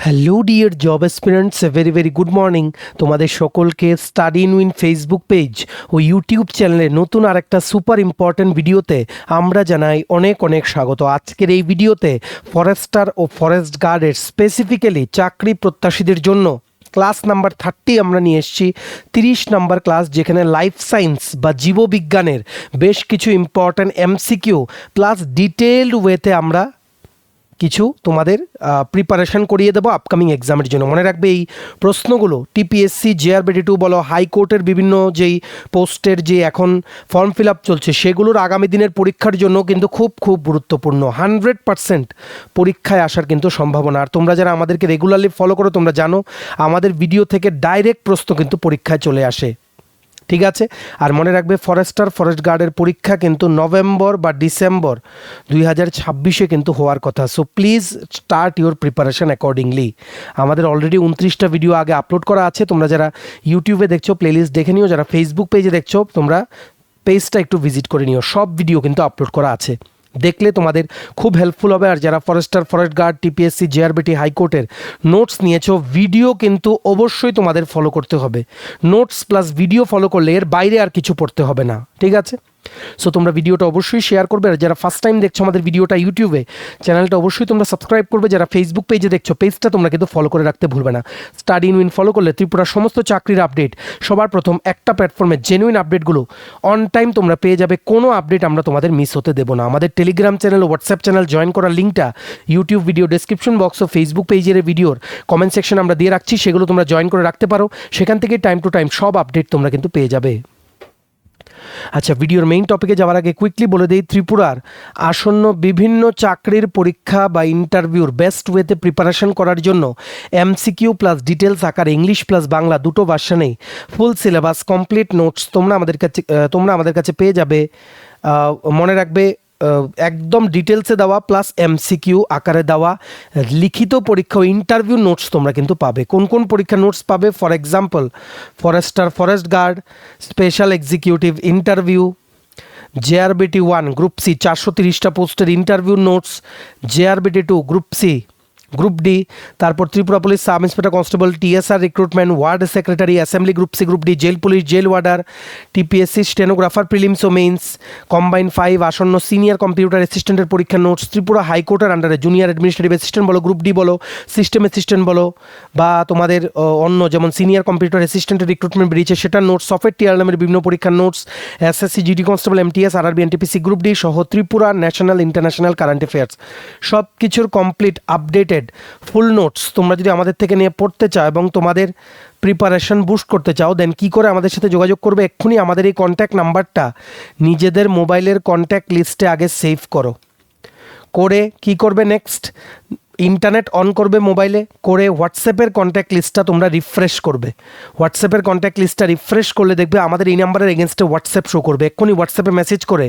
Hello dear job aspirants, very good morning. তোমাদের সকলকে study in win Facebook page ও YouTube চ্যানেলে নতুন আরেকটা সুপার ইম্পর্ট্যান্ট ভিডিওতে আমরা জানাই অনেক অনেক স্বাগত। আজকের এই ভিডিওতে ফরেস্টার ও ফরেস্ট গার্ডের স্পেসিফিক্যালি চাকরি প্রত্যাশীদের জন্য ক্লাস নাম্বার 30 আমরা নিয়ে এসেছি। 30 নাম্বার ক্লাস, যেখানে লাইফ সায়েন্স বা জীববিজ্ঞানের বেশ কিছু ইম্পর্ট্যান্ট এমসিকিউ প্লাস ডিটেলড ওয়েতে আমরা কিছু তোমাদের প্রিপারেশন করিয়ে দেবো আপকামিং এক্সামের জন্য। মনে রাখবে এই প্রশ্নগুলো টিপিএসসি, JRBD2 বলো, হাইকোর্টের বিভিন্ন যেই পোস্টের যে এখন ফর্ম ফিল আপ চলছে সেগুলোর আগামী দিনের পরীক্ষার জন্য কিন্তু খুব গুরুত্বপূর্ণ। 100% পরীক্ষায় আসার কিন্তু সম্ভাবনা। আর তোমরা যারা আমাদেরকে রেগুলারলি ফলো করো তোমরা জানো আমাদের ভিডিও থেকে ডাইরেক্ট প্রশ্ন কিন্তু পরীক্ষায় চলে আসে, ঠিক আছে। আর মনে রাখবে ফরেস্টার ফরেস্ট গার্ডের পরীক্ষা কিন্তু নভেম্বর বা ডিসেম্বর 2026 কিন্তু হওয়ার কথা। So please start your preparation accordingly. আমাদের অলরেডি 29টা ভিডিও আগে আপলোড করা আছে। তোমরা যারা ইউটিউবে দেখছো প্লেলিস্ট দেখে নিও, যারা ফেসবুক পেজে দেখছো তোমরা পেজটা একটু ভিজিট করে নিও, সব ভিডিও কিন্তু আপলোড করা আছে, দেখলে তোমাদের খুব হেল্পফুল হবে। আর যারা forester forest guard, TPSC, JRBD, হাইকোর্টের নোটস নিয়েছো, ভিডিও কিন্তু অবশ্যই তোমাদের ফলো করতে হবে। নোটস প্লাস ভিডিও ফলো করলে এর বাইরে আর কিছু পড়তে হবে না, ঠিক আছে। সো তোমরা ভিডিওটা অবশ্যই শেয়ার করবে। আর যারা ফার্স্ট টাইম দেখছো আমাদের ভিডিওটা ইউটিউবে, চ্যানেলটা অবশ্যই তোমরা সাবস্ক্রাইব করবে। যারা ফেসবুক পেজে দেখছো পেজটা তোমরা কিন্তু ফলো করে রাখতে ভুলবে না। স্টাডি ইন উইন ফলো করলে ত্রিপুরার সমস্ত চাকরির আপডেট সবার প্রথম একটা প্ল্যাটফর্মে জেনুইন আপডেটগুলো অন টাইম তোমরা পেয়ে যাবে। কোনো আপডেট আমরা তোমাদের মিস হতে দেবো না। আমাদের টেলিগ্রাম চ্যানেল ও হোয়াটসঅ্যাপ চ্যানেল জয়েন করার লিঙ্কটা ইউটিউব ভিডিও ডেসক্রিপশন বক্স ও ফেসবুক পেজের ভিডিওর কমেন্ট সেকশন আমরা দিয়ে রাখছি, সেগুলো তোমরা জয়েন করে রাখতে পারো। সেখান থেকে টাইম টু টাইম সব আপডেট তোমরা কিন্তু পেয়ে যাবে। আচ্ছা, ভিডিওর মেইন টপিকে যাওয়ার আগে কুইকলি বলে দিই, ত্রিপুরার আসন্ন বিভিন্ন চাকরির পরীক্ষা বা ইন্টারভিউর বেস্ট ওয়েতে প্রিপারেশন করার জন্য এমসিকিউ প্লাস ডিটেলস আকারে ইংলিশ প্লাস বাংলা দুটো ভার্সনেই ফুল সিলেবাস কমপ্লিট নোটস তোমরা আমাদের কাছে পেয়ে যাবে। মনে রাখবে একদম ডিটেলসে দেওয়া প্লাস এমসিকিউ আকারে দেওয়া লিখিত পরীক্ষা ও ইন্টারভিউ নোটস তোমরা কিন্তু পাবে। কোন কোন পরীক্ষা নোটস পাবে? For example, forester forest guard special executive interview, JRBD1 group C 430টা পোস্টের interview notes, JRBD2 group C group D, তারপর Tripura police sub inspector constable, TSR recruitment, ward secretary, assembly group C group D, jail police, jail warder, TPSC stenographer prelims ও mains, combine 5 আসন্ন senior computer অ্যাসিস্ট্যান্টের পরীক্ষার notes, Tripura হাইকোর্টের আন্ডারে junior administrative assistant বলো, group D বলো, system assistant বলো, বা তোমাদের অন্য যেমন সিনিয়র কম্পিউটার অ্যাসিস্ট্যান্টের রিক্রুটমেন্ট বেরিয়েছে সেটার নোটস, সফটওয়্যার টিআর নামের বিভিন্ন পরীক্ষার notes, SSC GD constable, MTS RRB NTPC group D সহ Tripura national international current affairs সব কিছুর কমপ্লিট আপডেটেড ফুল নোটস তোমরা যদি আমাদের থেকে নিয়ে পড়তে চাও এবং তোমাদের প্রিপারেশন বুস্ট করতে চাও, দেন কী করে আমাদের সাথে যোগাযোগ করবে? এক্ষুনি আমাদের এই কন্ট্যাক্ট নাম্বারটা নিজেদের মোবাইলের কন্ট্যাক্ট লিস্টে আগে সেভ করো। করে কি করবে? নেক্সট ইন্টারনেট অন করবে মোবাইলে, করে হোয়াটসঅ্যাপের কন্ট্যাক্ট লিস্টটা তোমরা রিফ্রেশ করবে। হোয়াটসঅ্যাপের কন্ট্যাক্ট লিস্টটা রিফ্রেশ করলে দেখবে আমাদের এই নাম্বারের এগেনস্টে হোয়াটসঅ্যাপ শো করবে। এক্ষুনি হোয়াটসঅ্যাপে মেসেজ করে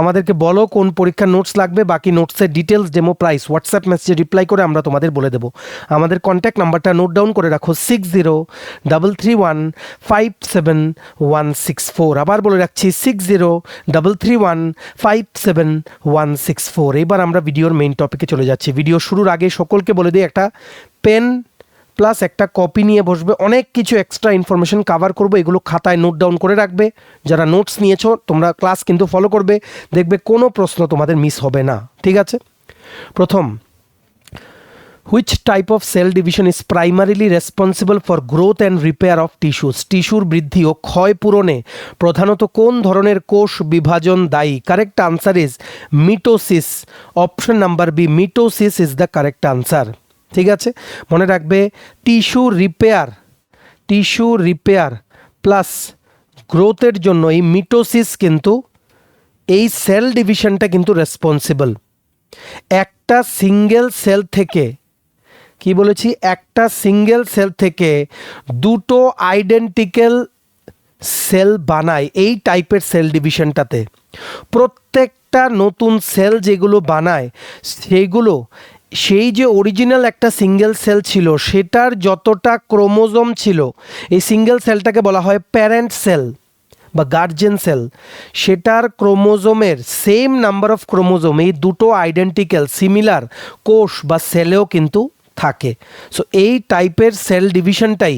আমাদেরকে বলো কোন পরীক্ষার নোটস লাগবে, বাকি নোটসের ডিটেলস, ডেমো প্রাইস হোয়াটসঅ্যাপ মেসেজে রিপ্লাই করে আমরা তোমাদের বলে দেবো। আমাদের কন্ট্যাক্ট নাম্বারটা নোট ডাউন করে রাখো, 6033157164। আবার বলে রাখছি 6033157164। এবার আমরা ভিডিওর মেইন টপিকে চলে যাচ্ছি। ভিডিও শুরুর আগে সকলকে বলে দিই একটা পেন প্লাস একটা কপি নিয়ে বসবে। অনেক কিছু এক্সট্রা ইনফরমেশন কাভার করবো, এগুলো খাতায় নোট ডাউন করে রাখবে। যারা নোটস নিয়েছো তোমরা ক্লাস কিন্তু ফলো করবে, দেখবে কোনো প্রশ্ন তোমাদের মিস হবে না, ঠিক আছে। প্রথম, which type of cell division is primarily responsible for growth and repair of tissues? টিস্যুর বৃদ্ধি ও ক্ষয় পূরণে প্রধানত কোন ধরনের কোষ বিভাজন দায়ী? Correct answer is mitosis. Option number B, mitosis is the correct answer, ঠিক আছে। মনে রাখবে টিস্যু রিপেয়ার প্লাস গ্রোথের জন্য এই মিটোসিস কিন্তু এই সেল ডিভিশনটা কিন্তু রেসপন্সিবল। একটা সিঙ্গেল সেল থেকে, কি বলেছি, একটা সিঙ্গেল সেল থেকে দুটো আইডেন্টিক্যাল সেল বানায় এই টাইপের সেল ডিভিশনটাতে। প্রত্যেকটা নতুন সেল যেগুলো বানায় সেগুলো সেই যে অরিজিনাল একটা সিঙ্গেল সেল ছিল সেটার যতটা ক্রোমোজোম ছিল, এই সিঙ্গেল সেলটাকে বলা হয় প্যারেন্ট সেল বা গার্জেন সেল। সেটার ক্রোমোজোমের সেম নাম্বার অফ ক্রোমোজোম এই দুটো আইডেন্টিক্যাল সিমিলার কোষ বা সেলেও কিন্তু থাকে। সো এই টাইপের সেল ডিভিশনটাই,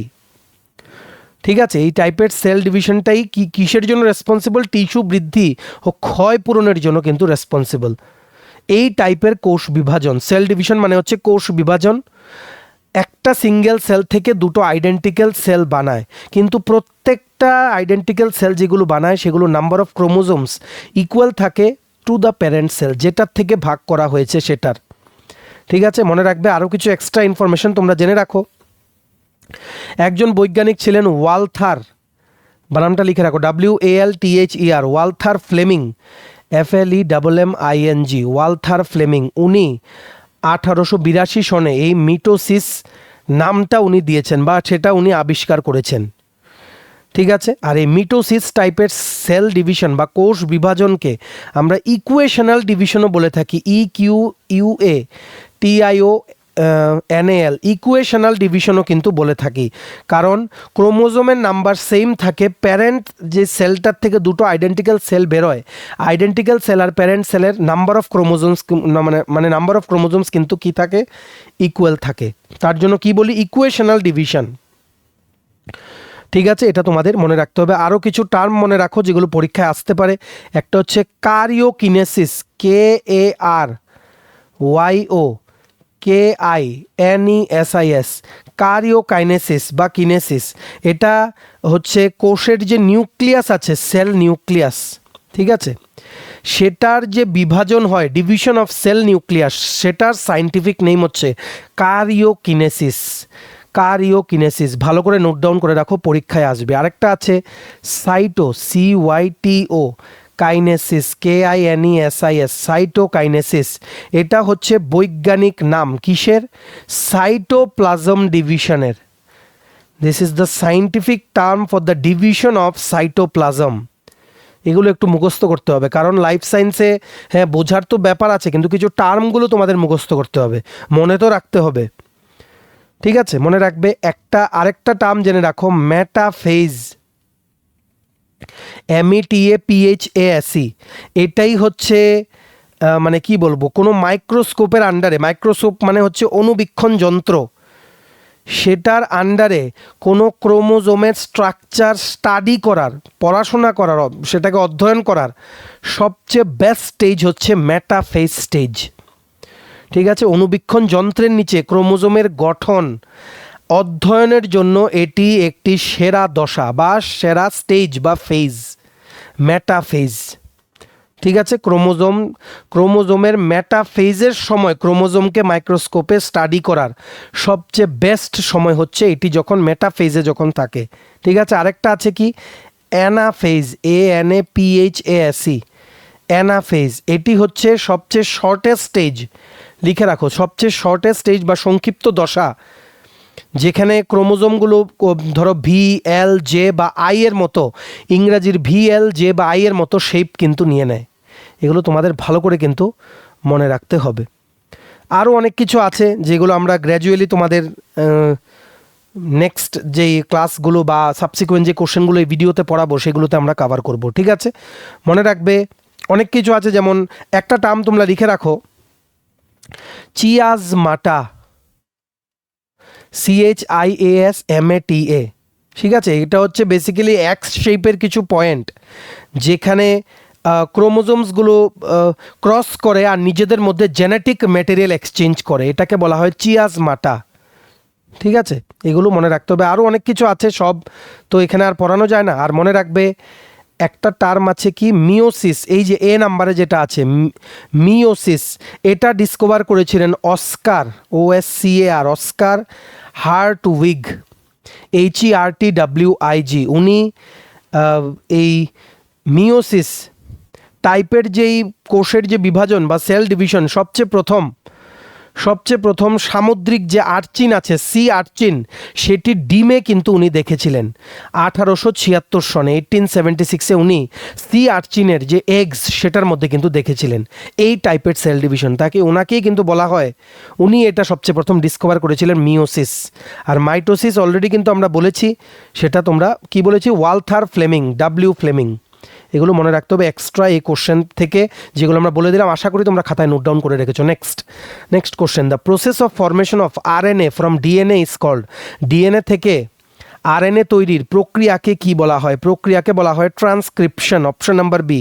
ঠিক আছে, এই টাইপের সেল ডিভিশনটাই কিসের জন্য রেসপন্সিবল? টিস্যু বৃদ্ধি ও ক্ষয় পূরণের জন্য কিন্তু রেসপন্সিবল। এই টাইপের কোষ বিভাজন, সেল ডিভিশন মানে হচ্ছে কোষ বিভাজন। একটা সিঙ্গেল সেল থেকে দুটো আইডেন্টিক্যাল সেল বানায়, কিন্তু প্রত্যেকটা আইডেন্টিক্যাল সেল যেগুলো বানায় সেগুলো নাম্বার অফ ক্রোমোজোমস ইকুয়াল থাকে টু দ্য প্যারেন্ট সেল, যেটার থেকে ভাগ করা হয়েছে সেটার। ঠিক আছে, মনে রাখবে। আরও কিছু এক্সট্রা ইনফরমেশন তোমরা জেনে রাখো। একজন বৈজ্ঞানিক ছিলেন ওয়ালথার, বানামটা লিখে রাখো, WALTHER, Walther Flemming, FLEMMING, Walther Flemming. উনি 1882 সনে এই মিটোসিস নামটা উনি দিয়েছেন বা সেটা উনি আবিষ্কার করেছেন। ঠিক আছে, আর এই মিটোসিস টাইপের সেল ডিভিশন বা কোষ বিভাজনকে আমরা ইকুয়েশনাল ডিভিশনও বলে থাকি, EQUATIONAL, ইকুয়েশনাল ডিভিশনও কিন্তু বলে থাকি। কারণ ক্রোমোজোমের নাম্বার সেম থাকে, প্যারেন্ট যে সেলটার থেকে দুটো আইডেন্টিক্যাল সেল বেরোয়, আইডেন্টিক্যাল সেল আর প্যারেন্ট সেলের নাম্বার অফ ক্রোমোজোমস মানে নাম্বার অফ ক্রোমোজোমস কিন্তু কি থাকে? ইকুয়াল থাকে। তার জন্য কি বলি? Equational division. ঠিক আছে, এটা তোমাদের মনে রাখতে হবে। আরও কিছু টার্ম মনে রাখো যেগুলো পরীক্ষায় আসতে পারে। একটা হচ্ছে কারিওকিনেসিস, KARYOKINESIS, কারিওকাইনেসিস বা কিনেসিস। এটা হচ্ছে কোষের যে নিউক্লিয়াস আছে, সেল নিউক্লিয়াস, ঠিক আছে, সেটার যে বিভাজন হয়, ডিভিশন অফ সেল নিউক্লিয়াস, সেটার সায়েন্টিফিক নেম হচ্ছে কারিওকিনেসিস। কারিওকিনেসিস ভালো করে নোট ডাউন করে রাখো, পরীক্ষায় আসবে। আরেকটা আছে cyto, CYTO, kinesis, KINESIS, cytokinesis. এটা হচ্ছে বৈজ্ঞানিক নাম কিসের? সাইটোপ্লাজম ডিভিশনের। This is the scientific term for the division of cytoplasm. এগুলো একটু মুখস্থ করতে হবে, কারণ লাইফ সায়েন্সে হ্যাঁ বোঝার তো ব্যাপার আছে, কিন্তু কিছু টার্মগুলো তোমাদের মুখস্থ করতে হবে, মনে তো রাখতে হবে। ঠিক আছে, মনে রাখবে। আরেকটা টার্ম জেনে রাখো, মেটাফেজ, METAPHASE। এটাই হচ্ছে মানে কি বলবো, কোনো মাইক্রোস্কোপের আন্ডারে, মাইক্রোস্কোপ মানে হচ্ছে অনুবীক্ষণ যন্ত্র, সেটার আন্ডারে কোনো ক্রোমোজোমের স্ট্রাকচার স্টাডি করার, পড়াশোনা করার, সেটাকে অধ্যয়ন করার সবচেয়ে বেস্ট স্টেজ হচ্ছে মেটাফেজ স্টেজ। ঠিক আছে, অনুবীক্ষণ যন্ত্রের নিচে ক্রোমোজোমের গঠন অধ্যয়নের জন্য এটি একটি সেরা দশা বা সেরা স্টেজ বা ফেজ, মেটাফেজ। ঠিক আছে, ক্রোমোজোমের মেটাফেজের সময় ক্রোমোজোমকে মাইক্রোস্কোপে স্টাডি করার সবচেয়ে বেস্ট সময় হচ্ছে এটি যখন মেটাফেজে যখন থাকে। ঠিক আছে, আরেকটা আছে কি? Anaphase, ANAPHASE, anaphase. এটি হচ্ছে সবচেয়ে শর্টেস্ট স্টেজ, লিখে রাখো, সবচেয়ে শর্টেস্ট স্টেজ বা সংক্ষিপ্ত দশা, যেখানে ক্রোমোজোমগুলো ধরো VLJ বা I এর মতো, ইংরাজির VLJ বা I এর মতো শেপ কিন্তু নিয়ে নেয়। এগুলো তোমাদের ভালো করে কিন্তু মনে রাখতে হবে। আরও অনেক কিছু আছে যেগুলো আমরা গ্র্যাজুয়ালি তোমাদের নেক্সট যেই ক্লাসগুলো বা সাবসিকুয়েন্ট যে কোশ্চেনগুলো এই ভিডিওতে পড়াবো সেগুলোতে আমরা কভার করব। ঠিক আছে, মনে রাখবে অনেক কিছু আছে, যেমন একটা টার্ম তোমরা লিখে রাখো, চিয়াজমাটা, CHIASMATA। ঠিক আছে, এটা হচ্ছে বেসিক্যালি এক্স শেপের কিছু পয়েন্ট যেখানে ক্রোমোজোমসগুলো ক্রস করে আর নিজেদের মধ্যে জেনেটিক ম্যাটেরিয়াল এক্সচেঞ্জ করে, এটাকে বলা হয় চিয়াজমাটা। ঠিক আছে, এগুলো মনে রাখতে হবে। আরও অনেক কিছু আছে, সব তো এখানে আর পড়ানো যায় না। আর মনে রাখবে একটা টার্ম আছে কি? মিওসিস। এই যে A নাম্বারে যেটা আছে মিওসিস, এটা ডিসকভার করেছিলেন Oscar, OSCAR, Oscar Hartwig, HERTWIG। উনি এই মিওসিস টাইপের যেই কোষের যে বিভাজন বা সেল ডিভিশন সবচেয়ে প্রথম সামুদ্রিক যে আর্চিন আছে, সি আর্চিন, সেটি ডিমে কিন্তু উনি দেখেছিলেন 1876 সনে, 1876-এ উনি সি আর্চিনের যে এগস সেটার মধ্যে কিন্তু দেখেছিলেন এই টাইপের সেল ডিভিশন। ওনাকেই কিন্তু বলা হয়, উনি এটা সবচেয়ে প্রথম ডিসকভার করেছিলেন, মিওসিস। আর মাইটোসিস অলরেডি কিন্তু আমরা বলেছি, সেটা তোমরা কি বলেছি? Walther Flemming, W Flemming. এগুলো মনে রাখতে হবে এক্সট্রা এই কোশ্চেন থেকে, যেগুলো আমরা বলে দিলাম। আশা করি তোমরা খাতায় নোট ডাউন করে রেখেছো। Next question, the process of formation of RNA from DNA is called. DNA থেকে আরএনএ তৈরির প্রক্রিয়াকে কি বলা হয়? প্রক্রিয়াকে বলা হয় ট্রান্সক্রিপশন। অপশন নাম্বার বি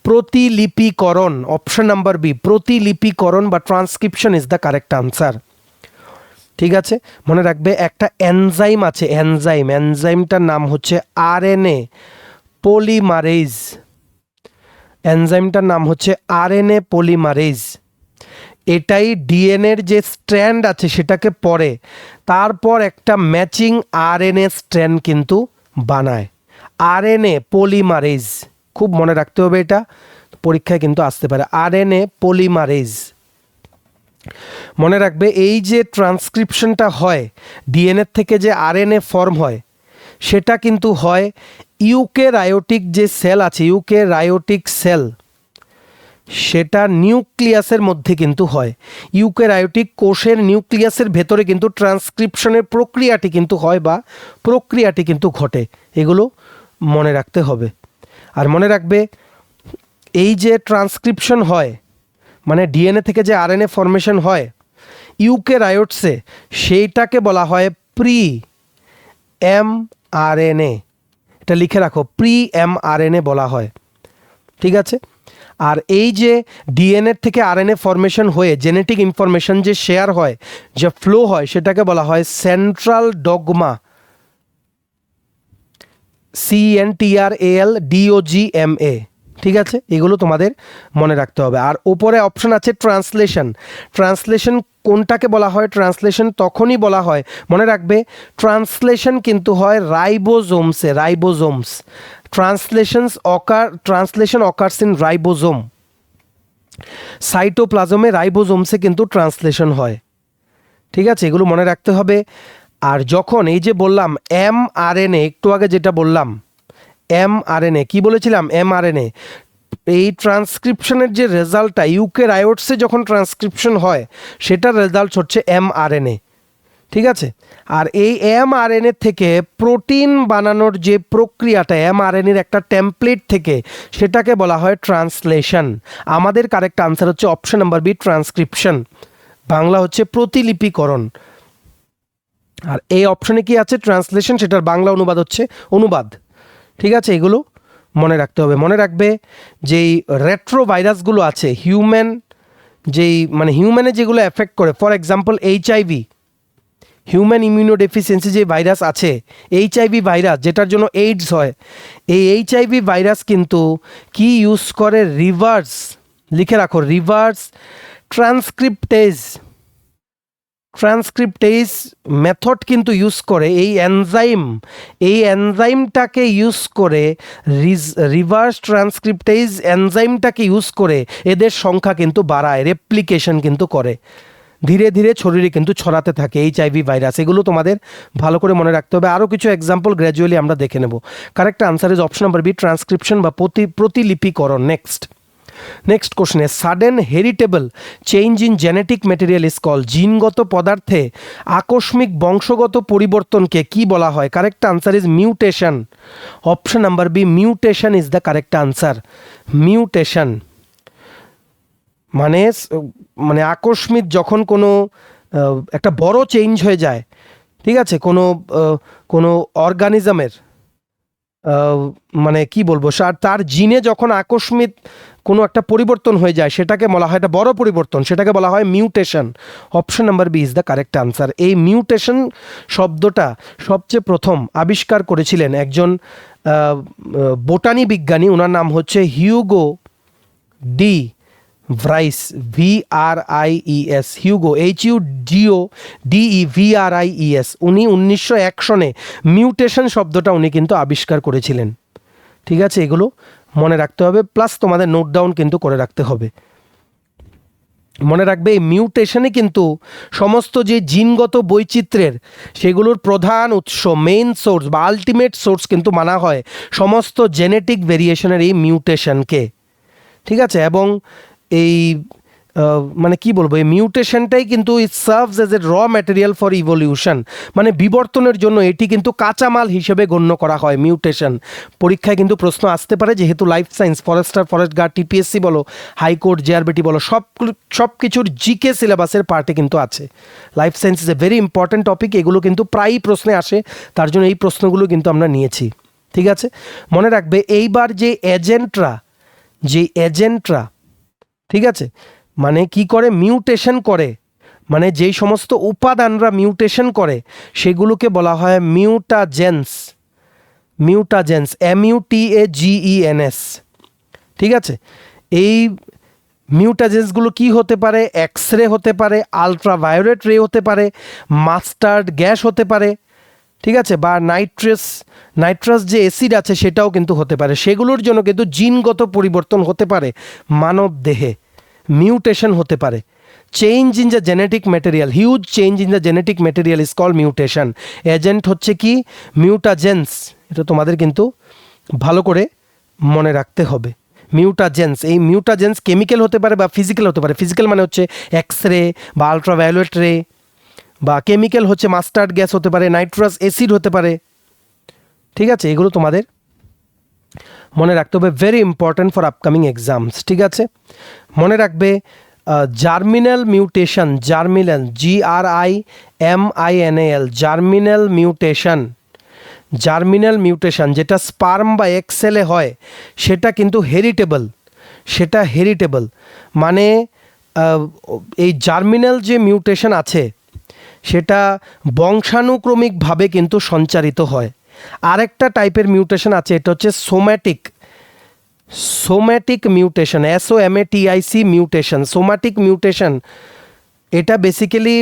প্রতিলিপিকরণ। অপশন নাম্বার বি প্রতিলিপিকরণ বা transcription is the correct answer. ঠিক আছে, মনে রাখবে একটা এনজাইম আছে, এনজাইমটার নাম হচ্ছে আরএনএ পলিমারেজ। এনজাইমটার নাম হচ্ছে আরএনএ পলিমারেজ। এটাই ডিএনএর যে স্ট্র্যান্ড আছে সেটাকে পড়ে, তারপর একটা ম্যাচিং আরএনএ স্ট্র্যান্ড কিন্তু বানায়। আরএনএ পলিমারেজ, খুব মনে রাখতে হবে, এটা পরীক্ষায় কিন্তু আসতে পারে। আরএনএ পলিমারেজ মনে রাখবে। এই যে ট্রান্সক্রিপশনটা হয়, ডিএনএ থেকে যে আরএনএ ফর্ম হয়, সেটা কিন্তু হয় ইউক্যারিওটিক যে সেল আছে, ইউক্যারিওটিক সেল, সেটা নিউক্লিয়াসের মধ্যে কিন্তু হয়। ইউক্যারিওটিক কোষের নিউক্লিয়াসের ভেতরে কিন্তু ট্রান্সক্রিপশনের প্রক্রিয়াটি কিন্তু হয় বা প্রক্রিয়াটি কিন্তু ঘটে। এগুলো মনে রাখতে হবে। আর মনে রাখবে এই যে ট্রান্সক্রিপশন হয়, মানে ডিএনএ থেকে যে আরএনএ ফরমেশন হয় ইউক্যারিওটসে, সেইটাকে বলা হয় প্রি এমআরএনএ। এটা লিখে রাখো, প্রি এমআরএনএ বলা হয়। ঠিক আছে, আর এই যে ডিএনএ থেকে আরএনএ ফরমেশন হয়ে জেনেটিক ইনফরমেশন যে শেয়ার হয়, যে ফ্লো হয়, সেটাকে বলা হয় সেন্ট্রাল ডগমা। CENTRALDOGMA। ঠিক আছে, এগুলো তোমাদের মনে রাখতে হবে। আর ওপরে অপশন আছে ট্রান্সলেশন। ট্রান্সলেশন কোনটাকে বলা হয়? ট্রান্সলেশন তখনই বলা হয়, মনে রাখবে, ট্রান্সলেশন কিন্তু হয় রাইবোজোমসে, ribosomes. Translation occurs in ribosome. সাইটোপ্লাজমে, রাইবোজোমসে কিন্তু ট্রান্সলেশন হয়। ঠিক আছে, এগুলো মনে রাখতে হবে। আর যখন এই যে বললাম এমআরএনএ, একটু আগে যেটা বললাম এমআরএনএ, কি বলেছিলাম? এমআরএনএ, এই ট্রান্সক্রিপশনের যে রেজাল্টটা ইউক্যারিওটসে যখন ট্রান্সক্রিপশন হয়, সেটার রেজাল্ট হচ্ছে এমআরএনএ। ঠিক আছে, আর এই এমআরএনএ থেকে প্রোটিন বানানোর যে প্রক্রিয়াটা, এমআরএনএর একটা টেমপ্লেট থেকে, সেটাকে বলা হয় ট্রান্সলেশন। আমাদের কারেক্ট আনসার হচ্ছে option number B, transcription. Bangla হচ্ছে প্রতিলিপিকরণ। আর এই অপশনে কি আছে? ট্রান্সলেশন, সেটার বাংলা অনুবাদ হচ্ছে অনুবাদ। ঠিক আছে, এগুলো মনে রাখতে হবে। মনে রাখবে যেই রেট্রোভাইরাসগুলো আছে, হিউম্যানে যেগুলো এফেক্ট করে, for example HIV, human immunodeficiency যে ভাইরাস আছে, HIV ভাইরাস, যেটার জন্য এইডস হয়, এই HIV ভাইরাস কিন্তু কি ইউজ করে? রিভার্স, লিখে রাখো, রিভার্স ট্রান্সক্রিপ্টেজ মেথড কিন্তু ইউজ করে। এই এনজাইমটাকে ইউজ করে, রিভার্স ট্রান্সক্রিপ্টেজ এনজাইমটাকে ইউজ করে এদের সংখ্যা কিন্তু বাড়ায়, রেপ্লিকেশন কিন্তু করে, ধীরে ধীরে শরীরে কিন্তু ছড়াতে থাকে HIV ভাইরাস। এগুলো তোমাদের ভালো করে মনে রাখতে হবে। আরও কিছু এক্সাম্পল গ্র্যাজুয়ালি আমরা দেখে নেব। Correct answer is option number B, transcription বা প্রতিলিপিকরণ। Next question, sudden heritable change in genetic material is called. জিনগত পদার্থে আকস্মিক বংশগত পরিবর্তনকে কি বলা হয়? Correct answer is mutation. Option number B, mutation is the correct answer. Mutation মানে আকস্মিক যখন কোনো একটা বড় চেঞ্জ হয়ে যায়, ঠিক আছে, কোনো অর্গানিজমের মানে কি বলবো, তার জিনে যখন আকস্মিক কোনো একটা পরিবর্তন হয়ে যায়, সেটাকে বলা হয়, একটা বড় পরিবর্তন, সেটাকে বলা হয় mutation. Option number B is the correct answer. এই মিউটেশন শব্দটা সবচেয়ে প্রথম আবিষ্কার করেছিলেন একজন বোটানি বিজ্ঞানী, ওনার নাম হচ্ছে Hugo D vice, VRIES, Hugo, HUGODEVRIES। উনি 1901 সনে মিউটেশন শব্দটা উনি কিন্তু আবিষ্কার করেছিলেন। ঠিক আছে, এগুলো মনে রাখতে হবে, প্লাস তোমাদের নোট ডাউন কিন্তু করে রাখতে হবে। মনে রাখবে এই মিউটেশনে কিন্তু সমস্ত যে জিনগত বৈচিত্র্যের, সেগুলোর প্রধান উৎস, মেইন সোর্স বা আলটিমেট সোর্স কিন্তু মানা হয় সমস্ত জেনেটিক ভেরিয়েশনের এই মিউটেশনকে। ঠিক আছে, এবং এই মানে কি বলবো, এই মিউটেশনটাই কিন্তু ইট সার্ভস এজ এ র ম্যাটেরিয়াল ফর ইভলিউশন, মানে বিবর্তনের জন্য এটি কিন্তু কাঁচামাল হিসেবে গণ্য করা হয় মিউটেশন। পরীক্ষায় কিন্তু প্রশ্ন আসতে পারে, যেহেতু life science, forester, forest guard, TPSC বলো, হাইকোর্ট, জেআরবিটি বলো, সব কিছুর জিকে সিলেবাসের পার্টে কিন্তু আছে। Life science is a very important topic, এগুলো কিন্তু প্রায়ই প্রশ্নে আসে, তার জন্য এই প্রশ্নগুলো কিন্তু আমরা নিয়েছি। ঠিক আছে, মনে রাখবে এইবার যে এজেন্টরা ঠিক আছে, মানে কি করে, মিউটেশন করে, মানে যেই সমস্ত উপাদানরা মিউটেশন করে সেগুলোকে বলা হয় মিউটাজেন্স। MUTAGENS। ঠিক আছে, এই মিউটাজেন্সগুলো কি হতে পারে? এক্স রে হতে পারে, আলট্রাভায়োলেট রে হতে পারে, মাস্টার্ড গ্যাস হতে পারে, ঠিক আছে, বা নাইট্রাস যে অ্যাসিড আছে সেটাও কিন্তু হতে পারে। সেগুলোর জন্য কিন্তু জিনগত পরিবর্তন হতে পারে মানব দেহে, মিউটেশন হতে পারে। Change in the genetic material, huge change in the genetic material is call mutation. Agent হচ্ছে কি? মিউটাজেন্স। এটা তোমাদের কিন্তু ভালো করে মনে রাখতে হবে। মিউটাজেন্স, এই মিউটাজেন্স কেমিক্যাল হতে পারে বা ফিজিক্যাল হতে পারে। ফিজিক্যাল মানে হচ্ছে এক্স রে বা আলট্রাভায়োলেট রে, বা কেমিক্যাল হচ্ছে মাস্টার্ড গ্যাস হতে পারে, নাইট্রাস অ্যাসিড হতে পারে। ঠিক আছে, এগুলো তোমাদের মনে রাখতে হবে, very important for upcoming exams. ঠিক আছে, মনে রাখবে germinal mutation, GRIMINAL, germinal mutation যেটা স্পার্ম বা এক্সেলে হয় সেটা কিন্তু হেরিটেবল। মানে এই জার্মিনাল যে মিউটেশন আছে সেটা বংশানুক্রমিকভাবে কিন্তু সঞ্চারিত হয়। আরেকটা টাইপের মিউটেশন আছে, এটা হচ্ছে somatic mutation, SOMATIC mutation. Somatic mutation এটা বেসিক্যালি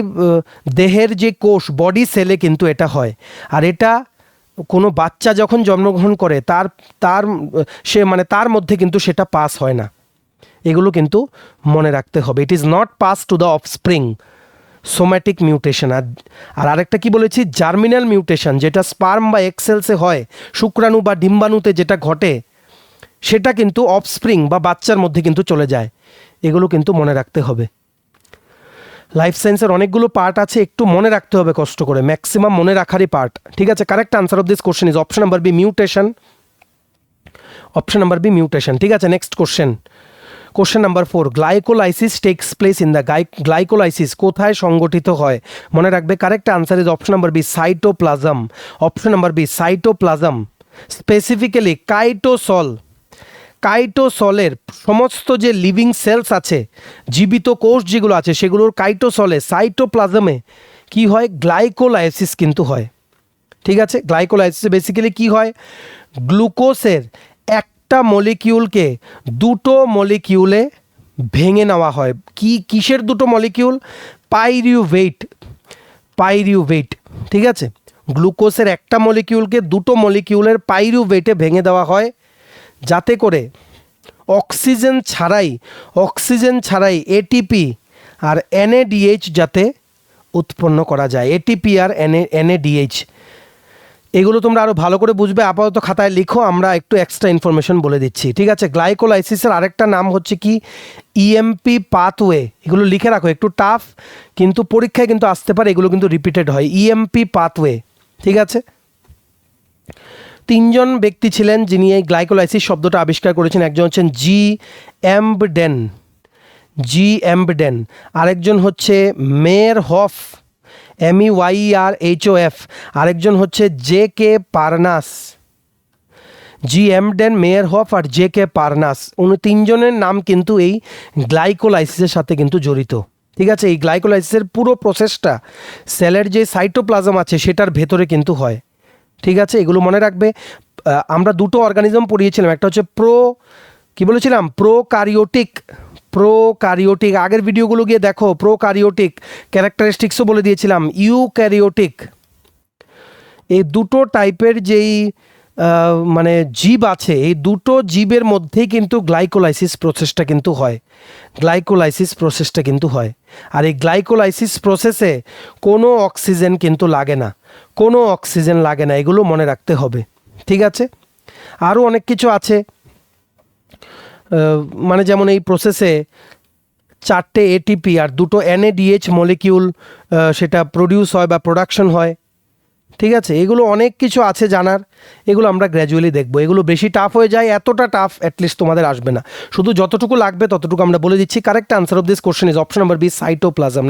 দেহের যে কোষ, বডি সেলে কিন্তু এটা হয়। আর এটা কোনো বাচ্চা যখন জন্মগ্রহণ করে তার মধ্যে কিন্তু সেটা পাস হয় না। এগুলো কিন্তু মনে রাখতে হবে। It is not pass to the offspring, somatic mutation. আর আরেকটা কি বলেছি? জার্মিনাল মিউটেশন, যেটা স্পার্ম বা এক্সেলসে হয়, শুক্রাণু বা ডিম্বাণুতে যেটা ঘটে সেটা কিন্তু অফস্প্রিং বা বাচ্চার মধ্যে কিন্তু চলে যায়। এগুলো কিন্তু মনে রাখতে হবে। লাইফ সায়েন্সের অনেকগুলো পার্ট আছে, একটু মনে রাখতে হবে কষ্ট করে, ম্যাক্সিমাম মনে রাখারই পার্ট। ঠিক আছে, correct answer of this question is option number B, mutation. ঠিক আছে, next question number 4, glycolysis takes place in the glycolysis কোথায় সংগঠিত হয়? মনে রাখবে, correct answer is option number B, cytoplasm. Specifically কাইটোসলের সমস্ত যে লিভিং সেলস আছে, জীবিত কোষ যেগুলো আছে, সেগুলোর কাইটোসলে, সাইটোপ্লাজমে কি হয়? গ্লাইকোলাইসিস কিন্তু হয়। ঠিক আছে, গ্লাইকোলাইসিসে বেসিক্যালি কি হয়? গ্লুকোজের একটা মলিকিউলকে দুটো মলিকিউলে ভেঙে নেওয়া হয়। কিসের দুটো মলিকিউল? পাইরুভেট। ঠিক আছে, গ্লুকোজের একটা মলিকিউলকে দুটো মলিকিউলের পাইরুভেটে ভেঙে দেওয়া হয়, যাতে করে অক্সিজেন ছাড়াই এটিপি আর NADH যাতে উৎপন্ন করা যায়। এটিপি আর NADH, এগুলো তোমরা আরও ভালো করে বুঝবে। আপাতত খাতায় লিখো, আমরা একটু এক্সট্রা ইনফরমেশন বলে দিচ্ছি। ঠিক আছে, গ্লাইকোলাইসিসের আরেকটা নাম হচ্ছে কি? EMP pathway. এগুলো লিখে রাখো, একটু টাফ কিন্তু পরীক্ষায় কিন্তু আসতে পারে, এগুলো কিন্তু রিপিটেড হয়। EMP pathway. ঠিক আছে, 3জন ব্যক্তি ছিলেন যিনি এই গ্লাইকোলাইসিস শব্দটা আবিষ্কার করেছেন। একজন হচ্ছেন জি এমবডেন, আরেকজন হচ্ছে মেয়ারহফ, MEYERHOF, আরেকজন হচ্ছে JK পারনাস। এমবডেন, মেয়ারহফ আর JK পারনাস, উনি 3জনের নাম কিন্তু এই গ্লাইকোলাইসিসের সাথে কিন্তু জড়িত। ঠিক আছে, এই গ্লাইকোলাইসিসের পুরো প্রসেসটা সেলের যে সাইটোপ্লাজম আছে সেটার ভেতরে কিন্তু হয়। ঠিক আছে, এগুলো মনে রাখবে। আমরা দুটো অর্গানিজম পড়িয়েছিলাম, একটা হচ্ছে প্রোকারিওটিক। আগের ভিডিওগুলো গিয়ে দেখো, প্রোকারিওটিক ক্যারেক্টারিস্টিক্সও বলে দিয়েছিলাম। ইউক্যারিওটিক। এই দুটো টাইপের যেই মানে জীব আছে, এই দুটো জীবের মধ্যেই কিন্তু গ্লাইকোলাইসিস প্রসেসটা কিন্তু হয়। আর এই গ্লাইকোলাইসিস প্রসেসে কোনো অক্সিজেন কিন্তু লাগে না, এগুলো মনে রাখতে হবে। ঠিক আছে, আরও অনেক কিছু আছে, মানে যেমন এই প্রসেসে 4টে এটিপি আর 2টো NADH মলিকিউল সেটা প্রডিউস হয় বা প্রোডাকশন হয়। ঠিক আছে, এগুলো অনেক কিছু আছে জানার, এগুলো আমরা গ্র্যাজুয়ালি দেখবো। এগুলো বেশি টাফ হয়ে যায়, এতটা টাফ অ্যাটলিস্ট তোমাদের আসবে না, শুধু যতটুকু লাগবে ততটুকু আমরা বলে দিচ্ছি। Correct answer of this question is option number B, cytoplasm.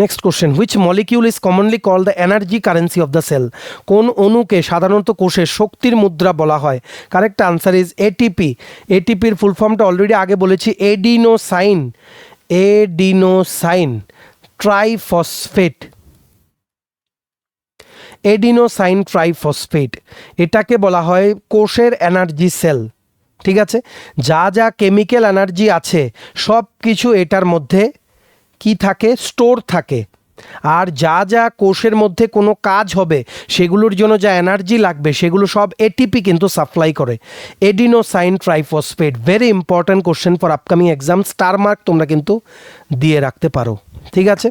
Next question, which molecule is commonly called the energy currency of the cell? কোন অণুকে সাধারণত কোষের শক্তির মুদ্রা বলা হয়? Correct answer is ATP. এটিপির ফুল ফর্মটা অলরেডি আগে বলেছি, এডিনোসাইন ট্রাইফসফেট। এডিনোসাইন ট্রাইফসফেট, এটাকে বলা হয় কোষের এনার্জি সেল। ঠিক আছে, যা যা কেমিক্যাল এনার্জি আছে সব কিছু এটার মধ্যে কি থাকে, স্টোর থাকে। আর যা যা কোষের মধ্যে কোনো কাজ হবে সেগুলোর জন্য যা এনার্জি লাগবে সেগুলো সব এটিপি কিন্তু সাপ্লাই করে। Adenosine triphosphate, very important question for upcoming exam, star mark তোমরা কিন্তু দিয়ে রাখতে পারো। ঠিক আছে,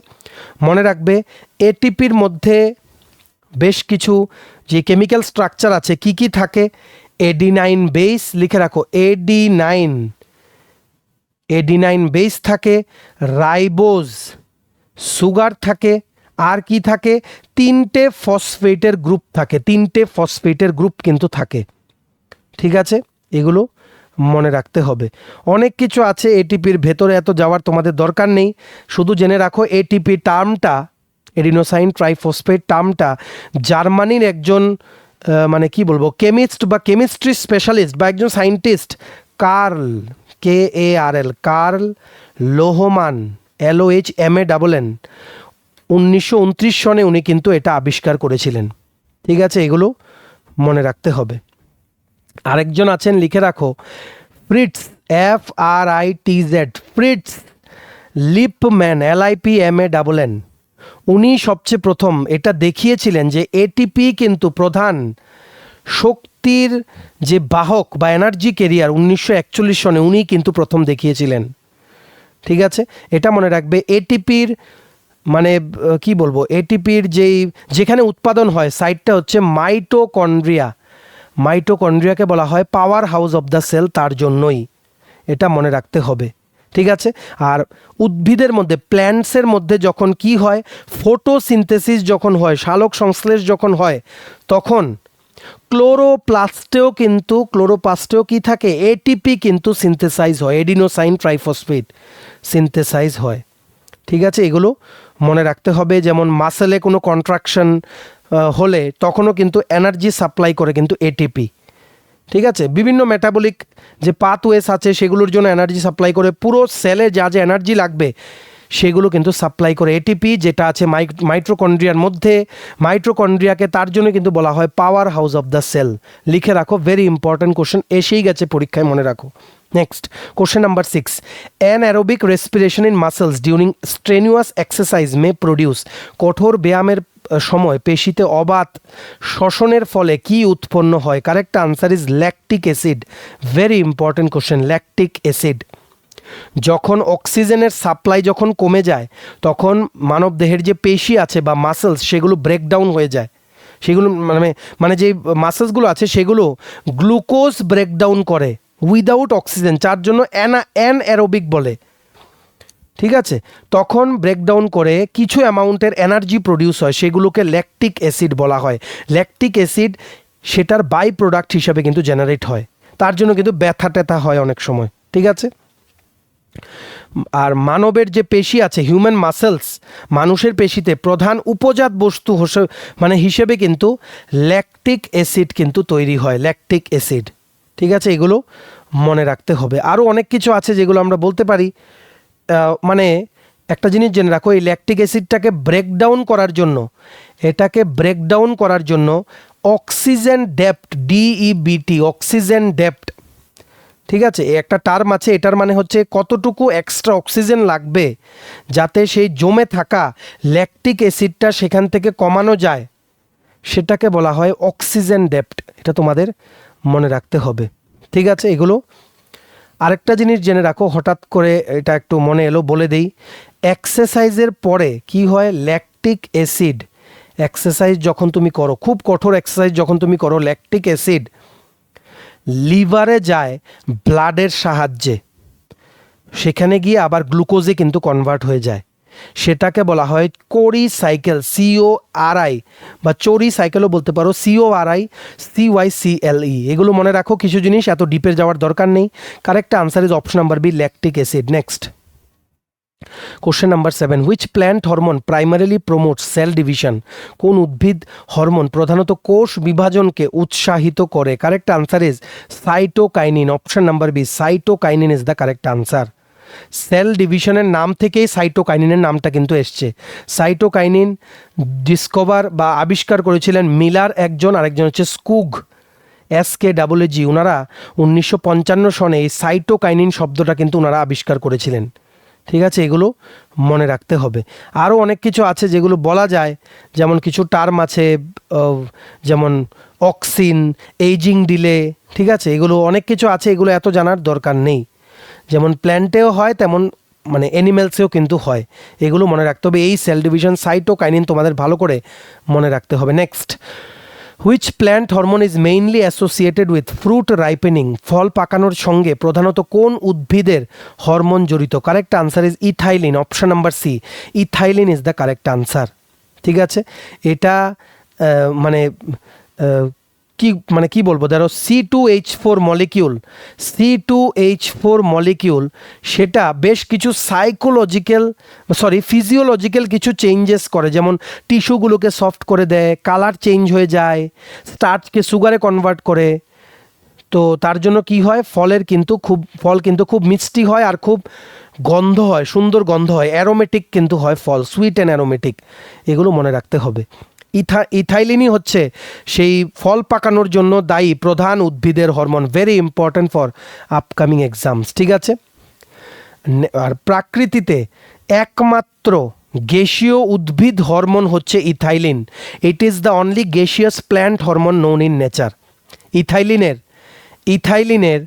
মনে রাখবে এটিপির মধ্যে বেশ কিছু যে কেমিক্যাল স্ট্রাকচার আছে, কি কি থাকে? এডিনাইন বেস, লিখে রাখো, এডিনাইন বেস থাকে, রাইবোজ সুগার থাকে, আর কি থাকে? 3টে ফসফেটের গ্রুপ থাকে, 3টে ফসফেটের গ্রুপ কিন্তু থাকে। ঠিক আছে, এগুলো মনে রাখতে হবে। অনেক কিছু আছে এটিপির ভেতরে, এত যাওয়ার তোমাদের দরকার নেই, শুধু জেনে রাখো এটিপি টার্মটা, এডিনোসাইন ট্রাইফসফেট টার্মটা জার্মানির একজন মানে কি বলবো, কেমিস্ট বা কেমিস্ট্রি স্পেশালিস্ট বা একজন সায়েন্টিস্ট, কার্ল লোহমান, LOHMANN, 1929 সনে উনি কিন্তু এটা আবিষ্কার করেছিলেন। ঠিক আছে, এগুলো মনে রাখতে হবে। আরেকজন আছেন, লিখে রাখো, Fritz, FRITZ, Fritz Lippmann, LIPMANN। উনি সবচেয়ে প্রথম এটা দেখিয়েছিলেন যে এটিপি কিন্তু প্রধান শক্তির যে বাহক বা এনার্জি ক্যারিয়ার, 1941 সনে উনি কিন্তু প্রথম দেখিয়েছিলেন। ঠিক আছে, এটা মনে রাখবে। এটিপির মানে কি বলবো, এটিপির যেখানে উৎপাদন হয় সাইটটা হচ্ছে মাইটোকন্ড্রিয়াকে বলা হয় power house of the cell, তার জন্যই এটা মনে রাখতে হবে। ঠিক আছে, আর উদ্ভিদের মধ্যে, প্ল্যান্টসের মধ্যে যখন কি হয়, ফটোসিনথেসিস যখন হয়, সালোক সংশ্লেষ যখন হয়, তখন ক্লোরোপ্লাস্টেও কি থাকে, এটিপি কিন্তু সিনথেসাইজ হয়, এডিনোসাইন ট্রাইফসফেট সিনথেসাইজ হয়। ঠিক আছে, এগুলো মনে রাখতে হবে। যেমন মাসেলে কোনো কন্ট্রাকশন হলে তখনও কিন্তু এনার্জি সাপ্লাই করে কিন্তু এটিপি। ঠিক আছে, বিভিন্ন মেটাবলিক যে পাথওয়েস আছে সেগুলোর জন্য এনার্জি সাপ্লাই করে, পুরো সেলে যা যা এনার্জি লাগবে সেগুলো কিন্তু সাপ্লাই করে এটিপি, যেটা আছে মাইটোকন্ড্রিয়ার মধ্যে। মাইটোকন্ড্রিয়াকে তার জন্য কিন্তু বলা হয় power house of the cell. লিখে রাখো, ভেরি ইম্পর্ট্যান্ট কোশ্চেন, এসেই গেছে পরীক্ষায়, মনে রাখো। Next question number 6, anaerobic respiration in muscles during strenuous exercise may produce. কঠোর ব্যায়ামের সময় পেশিতে অবাধ শ্বসনের ফলে কি উৎপন্ন হয়? Correct answer is lactic acid. Very important question, lactic acid. যখন অক্সিজেনের সাপ্লাই যখন কমে যায় তখন মানব দেহের যে পেশি আছে বা মাসেলস সেগুলো ব্রেকডাউন হয়ে যায়, সেগুলো মানে যে মাসেলসগুলো আছে সেগুলো গ্লুকোজ ব্রেকডাউন করে উইদাউট অক্সিজেন, যার জন্য অ্যানারোবিক বলে। ঠিক আছে, তখন ব্রেকডাউন করে কিছু অ্যামাউন্টের এনার্জি প্রডিউস হয়, সেগুলোকে ল্যাকটিক অ্যাসিড বলা হয়। ল্যাকটিক অ্যাসিড সেটার বাই প্রোডাক্ট হিসাবে কিন্তু জেনারেট হয়, তার জন্য কিন্তু ব্যথা ট্যাথা হয় অনেক সময়। ঠিক আছে, আর মানবের যে পেশি আছে, হিউম্যান মাসেলস, মানুষের পেশিতে প্রধান উপজাত বস্তু হিসেবে কিন্তু ল্যাকটিক অ্যাসিড কিন্তু তৈরি হয়, ল্যাকটিক অ্যাসিড। ঠিক আছে, এগুলো মনে রাখতে হবে। আরও অনেক কিছু আছে যেগুলো আমরা বলতে পারি। মানে একটা জিনিস জেনে রাখো, এই ল্যাকটিক অ্যাসিডটাকে ব্রেকডাউন করার জন্য অক্সিজেন ডেপ্ট, DEBT, অক্সিজেন ডেপ্ট, ঠিক আছে, একটা টার্ম আছে, এটার মানে হচ্ছে কতটুকু এক্সট্রা অক্সিজেন লাগবে যাতে সেই জমে থাকা ল্যাকটিক অ্যাসিডটা সেখান থেকে কমানো যায়, সেটাকে বলা হয় অক্সিজেন ডেপ্ট। এটা তোমাদের মনে রাখতে হবে। ঠিক আছে, এগুলো। আরেকটা জিনিস জেনে রাখো, হঠাৎ করে এটা একটু মনে এলো, বলে দেই। এক্সারসাইজের পরে কি হয়, ল্যাকটিক অ্যাসিড, এক্সারসাইজ যখন তুমি করো, খুব কঠোর এক্সারসাইজ যখন তুমি করো, ল্যাকটিক অ্যাসিড লিভারে যায় ব্লাডের সাহায্যে। সেখানে গিয়ে আবার গ্লুকোজে কিন্তু কনভার্ট হয়ে যায়, সেটাকে বলা হয় কোরি সাইকেল, CORI, বা চোরি সাইকেলও বলতে পারো, CORI CYCLE। এগুলো মনে রাখো, কিছু জিনিস এত ডিপে যাওয়ার দরকার নেই। Correct answer is option number B, lactic acid. Next question number 7, which plant hormone primarily promote cell division? কোন উদ্ভিদ হরমোন প্রধানত কোষ বিভাজনকে উৎসাহিত করে? Correct answer is cytokinin, option number B, cytokinin is the correct answer. Cell ডিভিশনের নাম থেকেই সাইটোকাইনিনের নামটা কিন্তু এসছে। সাইটোকাইনিন ডিসকভার বা আবিষ্কার করেছিলেন মিলার একজন, আরেকজন হচ্ছে স্কুগ, SKWG। ওনারা 1955 সনে এই সাইটোকাইনিন শব্দটা কিন্তু ওনারা আবিষ্কার করেছিলেন। ঠিক আছে, এগুলো মনে রাখতে হবে। আরও অনেক কিছু আছে যেগুলো বলা যায়, যেমন কিছু টার্ম আছে, যেমন অক্সিন, এইজিং ডিলে, ঠিক আছে, এগুলো অনেক কিছু আছে, এগুলো এত জানার দরকার নেই। যেমন প্ল্যান্টেও হয় তেমন মানে অ্যানিমেলসেও কিন্তু হয়, এগুলো মনে রাখতে হবে। এই সেল ডিভিশন সাইটোকাইনিন তোমাদের ভালো করে মনে রাখতে হবে। Next, which plant hormone is mainly associated with fruit ripening? ফল পাকানোর সঙ্গে প্রধানত কোন উদ্ভিদের হরমোন জড়িত? Correct answer is ethylene, option number C, ethylene is the correct answer. ঠিক আছে, এটা মানে কি বলবো, ধরো C2H4 মলিকিউল, C2H4 মলিকিউল, সেটা বেশ কিছু ফিজিওলজিক্যাল কিছু চেঞ্জেস করে, যেমন টিস্যুগুলোকে সফট করে দেয়, কালার চেঞ্জ হয়ে যায়, স্টার্চকে সুগারে কনভার্ট করে। তো তার জন্য কি হয়, ফল কিন্তু খুব মিষ্টি হয় আর খুব গন্ধ হয়, সুন্দর গন্ধ হয়, অ্যারোমেটিক কিন্তু হয় ফল, সুইট অ্যান্ড অ্যারোমেটিক, এগুলো মনে রাখতে হবে। ইথাইলিনই হচ্ছে সেই ফল পাকানোর জন্য দায়ী প্রধান উদ্ভিদের hormone. Very important for upcoming exams. ঠিক আছে, আর প্রাকৃতিতে একমাত্র গ্যাসীয় উদ্ভিদ হরমোন হচ্ছে ethylene. It is the only gaseous plant hormone known in nature. ইথাইলিনের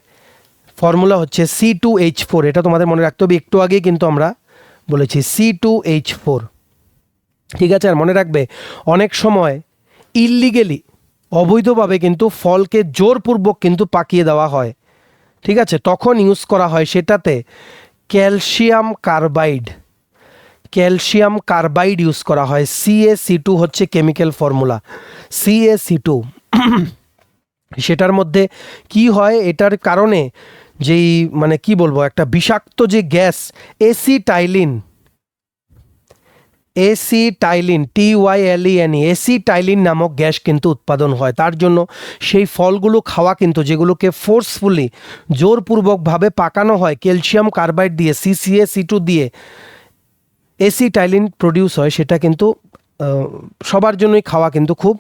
ফর্মুলা হচ্ছে C2H4, এটা তোমাদের মনে রাখতে হবে, একটু আগে কিন্তু আমরা বলেছি C2H4। ঠিক আছে, আর মনে রাখবে অনেক সময় ইললিগেলি, অবৈধভাবে কিন্তু ফলকে জোরপূর্বক কিন্তু পাকিয়ে দেওয়া হয়। ঠিক আছে, তখন ইউজ করা হয় সেটাতে ক্যালসিয়াম কার্বাইড ইউজ করা হয়। CaC2 হচ্ছে কেমিক্যাল ফর্মুলা, CaC2। সেটার মধ্যে কি হয়, এটার কারণে যেই মানে কি বলবো, একটা বিষাক্ত যে গ্যাস এসিটাইলিন, TYLENE, এসিটাইলিন নামক গ্যাস কিন্তু উৎপাদন হয়। তার জন্য সেই ফলগুলো খাওয়া কিন্তু, যেগুলোকে ফোর্সফুলি জোরপূর্বকভাবে পাকানো হয় ক্যালসিয়াম কার্বাইড দিয়ে, CaC2 দিয়ে এসিটাইলিন প্রডিউস হয়, সেটা কিন্তু সবার জন্যই খাওয়া কিন্তু খুব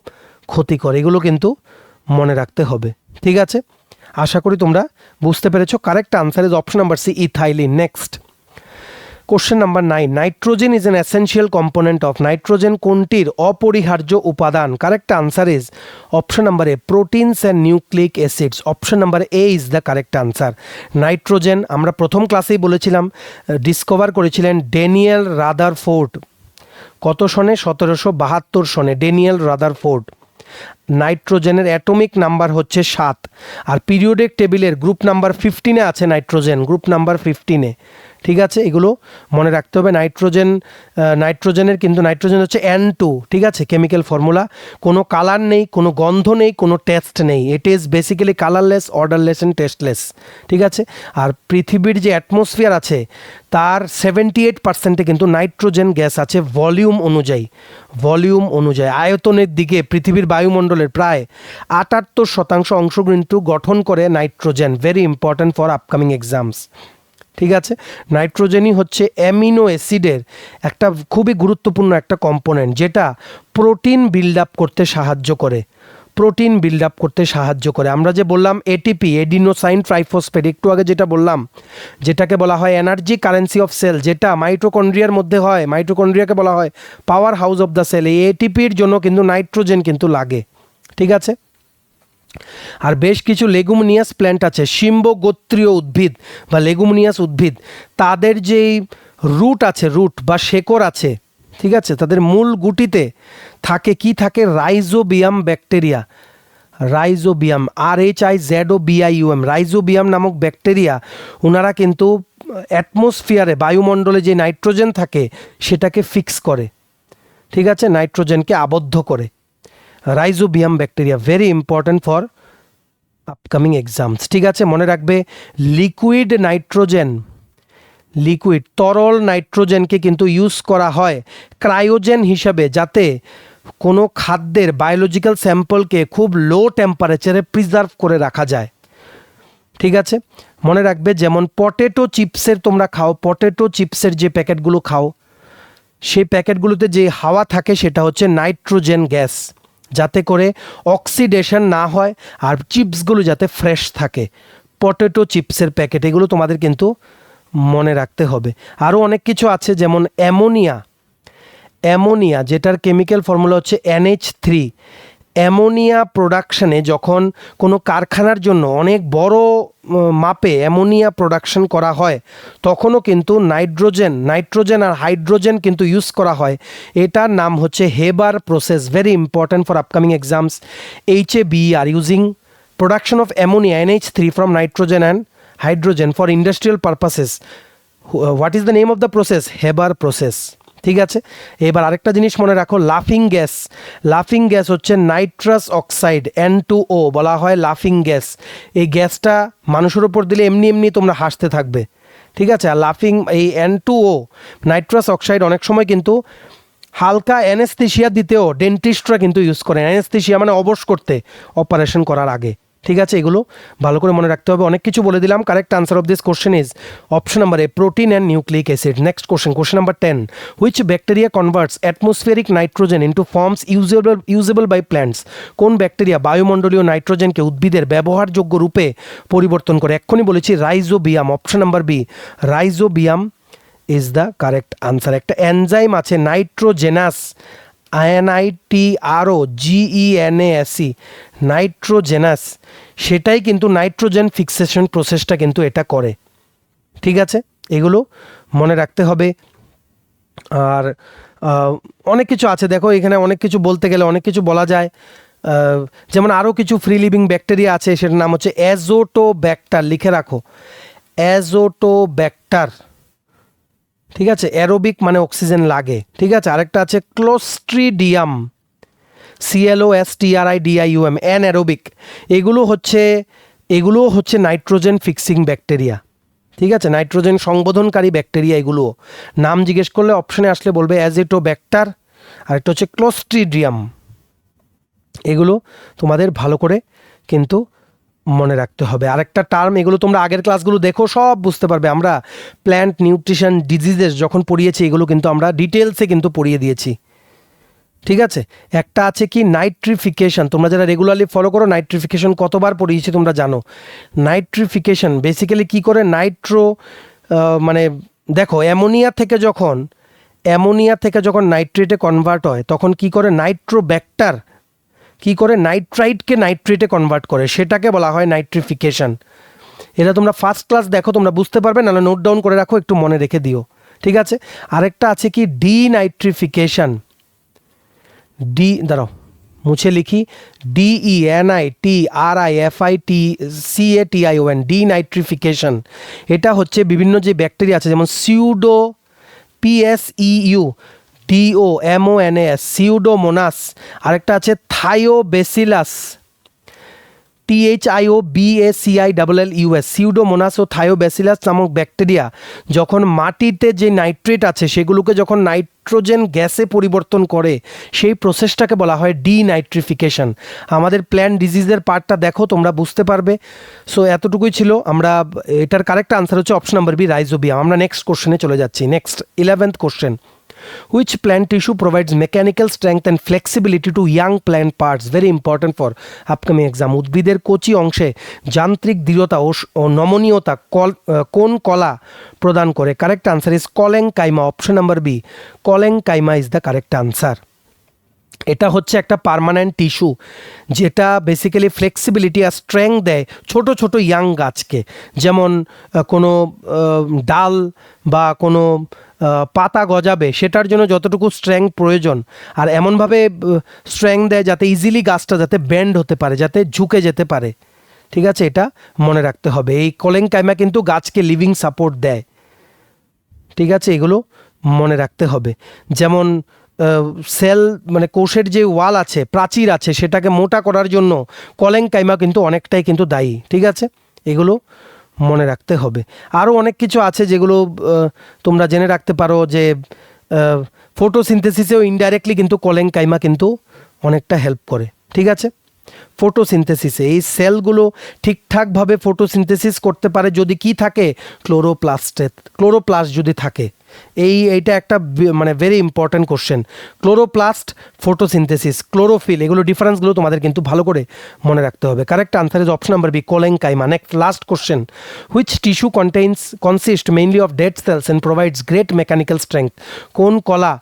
ক্ষতিকর। এগুলো কিন্তু মনে রাখতে হবে। ঠিক আছে, আশা করি তোমরা বুঝতে পেরেছো। Correct answer is option number C, ethylene. Next question number 9, nitrogen is an essential component of? Nitrogen কোনটির অপরিহার্য উপাদান? Correct answer is option number A, proteins and nucleic acids. Option number A is the correct answer. Nitrogen আমরা প্রথম ক্লাসেই বলেছিলাম, discover করেছিলেন Daniel Rutherford. কত সনে? 1772 সনে ড্যানিয়েল রাদারফোর্ড। নাইট্রোজেনের অ্যাটমিক নাম্বার হচ্ছে 7, আর পিরিয়ডিক টেবিলের গ্রুপ নাম্বার 15-এ আছে নাইট্রোজেন, গ্রুপ নাম্বার 15-এ। ঠিক আছে, এগুলো মনে রাখতে হবে। নাইট্রোজেনের কিন্তু নাইট্রোজেন হচ্ছে N2। ঠিক আছে, কেমিক্যাল ফর্মুলা, কোনো কালার নেই, কোনো গন্ধ নেই, কোনো টেস্ট নেই। It is basically colourless, odourless and tasteless. ঠিক আছে, আর পৃথিবীর যে অ্যাটমসফিয়ার আছে তার 78%-এ কিন্তু নাইট্রোজেন গ্যাস আছে ভলিউম অনুযায়ী। আয়তনের দিকে পৃথিবীর বায়ুমণ্ডলের প্রায় 78% অংশ কিন্তু গঠন করে nitrogen. Very important for upcoming exams. ঠিক আছে, নাইট্রোজেনই হচ্ছে অ্যামিনো অ্যাসিডের একটা খুবই গুরুত্বপূর্ণ একটা কম্পোনেন্ট, যেটা প্রোটিন বিল্ড আপ করতে সাহায্য করে। আমরা যে বললাম এটিপি, এডিনোসাইন ট্রাইফসফেট, একটু আগে যেটা বললাম, যেটাকে বলা হয় এনার্জি কারেন্সি অফ সেল, যেটা মাইটোকন্ড্রিয়ার মধ্যে হয়, মাইটোকন্ড্রিয়াকে বলা হয় power house of the cell. এই এটিপির জন্য কিন্তু নাইট্রোজেন কিন্তু লাগে। ঠিক আছে, আর বেশ কিছু লেগুমিনিয়াস প্ল্যান্ট আছে, শিম্বগোত্রীয় উদ্ভিদ বা লেগুমিনিয়াস উদ্ভিদ, তাদের যেই রুট বা শেকড় আছে, ঠিক আছে, তাদের মূল গুটিতে থাকে রাইজোবিয়াম ব্যাকটেরিয়া, RHIZOBIUM, রাইজোবিয়াম নামক ব্যাকটেরিয়া। ওনারা কিন্তু অ্যাটমসফিয়ারে বায়ুমণ্ডলে যে নাইট্রোজেন থাকে সেটাকে ফিক্স করে, ঠিক আছে, নাইট্রোজেনকে আবদ্ধ করে। Rhizobium bacteria very important for upcoming exams, ঠিক আছে, মনে রাখবে। লিকুইড নাইট্রোজেন, লিকুইড তরল নাইট্রোজেনকে কিন্তু ইউজ করা হয় ক্রায়োজেন হিসাবে, যাতে কোনো খাদ্যের বায়োলজিক্যাল স্যাম্পলকে খুব লো টেম্পারেচারে প্রিজার্ভ করে রাখা যায়, ঠিক আছে। মনে রাখবে যেমন পটেটো চিপসের তোমরা খাও, পটেটো চিপসের যে প্যাকেটগুলো খাও সেই প্যাকেটগুলোতে যে হাওয়া থাকে সেটা হচ্ছে নাইট্রোজেন গ্যাস, যাতে করে অক্সিডেশন না হয় আর চিপসগুলো যাতে ফ্রেশ থাকে। পটেটো চিপসের প্যাকেট, এগুলো তোমাদের কিন্তু মনে রাখতে হবে। আরও অনেক কিছু আছে, যেমন অ্যামোনিয়া, অ্যামোনিয়া যেটার কেমিক্যাল ফর্মুলা হচ্ছে NH3। অ্যামোনিয়া প্রোডাকশানে যখন কোনো কারখানার জন্য অনেক বড় মাপে অ্যামোনিয়া প্রোডাকশন করা হয় তখনও কিন্তু নাইট্রোজেন আর হাইড্রোজেন কিন্তু ইউজ করা হয়। এটার নাম হচ্ছে Haber process, very important for upcoming exams. HABE are using production of ammonia NH3 from nitrogen and hydrogen for industrial purposes. What is the name of the process? Haber process, ঠিক আছে। এবার আরেকটা জিনিস মনে রাখো, লাফিং গ্যাস। লাফিং gas হচ্ছে নাইট্রাস অক্সাইড, N2O বলা হয় লাফিং গ্যাস। এই গ্যাসটা মানুষের উপর দিলে এমনি এমনি তোমরা হাসতে থাকবে, ঠিক আছে। আর লাফিং এই N2O নাইট্রাস অক্সাইড অনেক সময় কিন্তু হালকা অ্যানেস্থেশিয়া দিতেও ডেন্টিস্টরা কিন্তু ইউজ করেন। অ্যানেস্থেশিয়া মানে অবশ করতে, অপারেশন করার আগে, ঠিক আছে। এগুলো ভালো করে মনে রাখতে হবে। অনেক কিছু বলে দিলাম। Correct answer of this question is option number A, protein and nucleic acid. Next question, question number 10, which bacteria converts atmospheric nitrogen into forms usable by plants. কোন ব্যাকটেরিয়া বায়ুমণ্ডলীয় নাইট্রোজেনকে উদ্ভিদের ব্যবহারযোগ্য রূপে পরিবর্তন করে? এক্ষুনি বলেছি rhizobium, option number B, rhizobium is the correct answer. একটা এনজাইম আছে নাইট্রোজেনাস, NITROGENASE, নাইট্রোজেনাস, সেটাই কিন্তু নাইট্রোজেন ফিক্সেশন প্রসেসটা কিন্তু এটা করে, ঠিক আছে। এগুলো মনে রাখতে হবে। আর অনেক কিছু আছে, দেখো এখানে অনেক কিছু বলতে গেলে অনেক কিছু বলা যায়। যেমন আরও কিছু ফ্রি লিভিং ব্যাকটেরিয়া আছে, সেটার নাম হচ্ছে অ্যাজোটোব্যাক্টার, লিখে রাখো, অ্যাজোটোব্যাক্টার, ঠিক আছে। অ্যারোবিক মানে অক্সিজেন লাগে, ঠিক আছে। আরেকটা আছে ক্লোস্ট্রিডিয়াম, CLOSTRIDIUM, অ্যানারোবিক। এগুলো হচ্ছে নাইট্রোজেন ফিক্সিং ব্যাকটেরিয়া, ঠিক আছে, নাইট্রোজেন সংবোধনকারী ব্যাকটেরিয়া। এগুলো নাম জিজ্ঞেস করলে অপশনে আসলে বলবে অ্যাজোটোব্যাক্টার, আরেকটা হচ্ছে ক্লোস্ট্রিডিয়াম। এগুলো তোমাদের ভালো করে কিন্তু মনে রাখতে হবে। আরেকটা টার্ম, এগুলো তোমরা আগের ক্লাসগুলো দেখো, সব বুঝতে পারবে। আমরা প্ল্যান্ট নিউট্রিশন ডিজিজেস যখন পড়িয়েছি এগুলো কিন্তু আমরা ডিটেলসে কিন্তু পড়িয়ে দিয়েছি, ঠিক আছে। একটা আছে কি নাইট্রিফিকেশন, তোমরা যারা রেগুলারলি ফলো করো নাইট্রিফিকেশন কতবার পড়িয়েছি তোমরা জানো। নাইট্রিফিকেশন বেসিক্যালি কি করে, মানে দেখো অ্যামোনিয়া থেকে যখন নাইট্রেটে কনভার্ট হয় তখন কি করে, নাইট্রোব্যাক্টার কি করে নাইট্রাইটকে নাইট্রেটে কনভার্ট করে, সেটাকে বলা হয় নাইট্রিফিকেশন। এটা তোমরা ফার্স্ট ক্লাস দেখো, তোমরা বুঝতে পারবে, নাহলে নোট ডাউন করে রাখো, একটু মনে রেখে দিও, ঠিক আছে। আরেকটা আছে কি ডিনাইট্রিফিকেশন, দাঁড়াও মুছে লিখি, DENITRIFICATION, ডিনাইট্রিফিকেশন। এটা হচ্ছে বিভিন্ন যে ব্যাকটেরিয়া আছে, যেমন PSEUDOMONAS, সিউডোমোনাস। আরেকটা আছে থায়োবেসিলাস, THIOBACILLUS, সিউডোমোনাস ও থায়োবেসিলাস নামক ব্যাকটেরিয়া যখন মাটিতে যে নাইট্রেট আছে সেগুলোকে যখন নাইট্রোজেন গ্যাসে পরিবর্তন করে সেই প্রসেসটাকে বলা হয় ডিনাইট্রিফিকেশন। আমাদের প্ল্যান্ট ডিজিজের পার্টটা দেখো, তোমরা বুঝতে পারবে। সো এতটুকুই ছিল। এটার কারেক্ট আনসার হচ্ছে অপশন নাম্বার বি, রাইজোবিয়াম। আমরা নেক্সট কোশ্চেনে চলে যাচ্ছি। Next 11th question, which plant tissue provides mechanical strength and flexibility to young plant parts? Very important for upcoming exam. উদ্ভিদের কচি অংশে যান্ত্রিক দৃঢ়তা ও নমনীয়তা কোন কলা প্রদান করে? Correct answer is collenchyma, option number B, collenchyma is the correct answer. এটা হচ্ছে একটা পার্মানেন্ট টিস্যু যেটা বেসিক্যালি ফ্লেক্সিবিলিটি আর স্ট্রেংথ দেয় ছোট ছোট ইয়াং গাছকে। যেমন কোনো ডাল বা কোনো পাতা গজাবে, সেটার জন্য যতটুকু স্ট্রেংথ প্রয়োজন, আর এমনভাবে স্ট্রেংথ দেয় যাতে ইজিলি গাছটা যাতে বেন্ড হতে পারে, যাতে ঝুঁকে যেতে পারে, ঠিক আছে। এটা মনে রাখতে হবে। এই কলেঙ্কাইমা কিন্তু গাছকে লিভিং সাপোর্ট দেয়, ঠিক আছে, এগুলো মনে রাখতে হবে। যেমন সেল মানে কোষের যে ওয়াল আছে, প্রাচীর আছে, সেটাকে মোটা করার জন্য কলেঙ্কাইমা কিন্তু অনেকটাই কিন্তু দায়ী। ঠিক আছে, এগুলো মনে রাখতে হবে। আরও অনেক কিছু আছে যেগুলো তোমরা জেনে রাখতে পারো, যে ফটোসিনথেসিসেও ইনডাইরেক্টলি কিন্তু কলেঙ্কাইমা কিন্তু অনেকটা হেল্প করে। ঠিক আছে, ফটোসিনথেসিসে এই সেলগুলো ঠিকঠাকভাবে ফটোসিনথেসিস করতে পারে যদি কি থাকে, ক্লোরোপ্লাস্ট যদি থাকে। এইটা একটা মানে very important question. Chloroplast, photosynthesis, chlorophyll, এগুলো ডিফারেন্সগুলো তোমাদের কিন্তু ভালো করে মনে রাখতে হবে। Correct answer is option number B, collenchyma. Next last question, which tissue consist mainly of dead cells and provides great mechanical strength? কোন কলা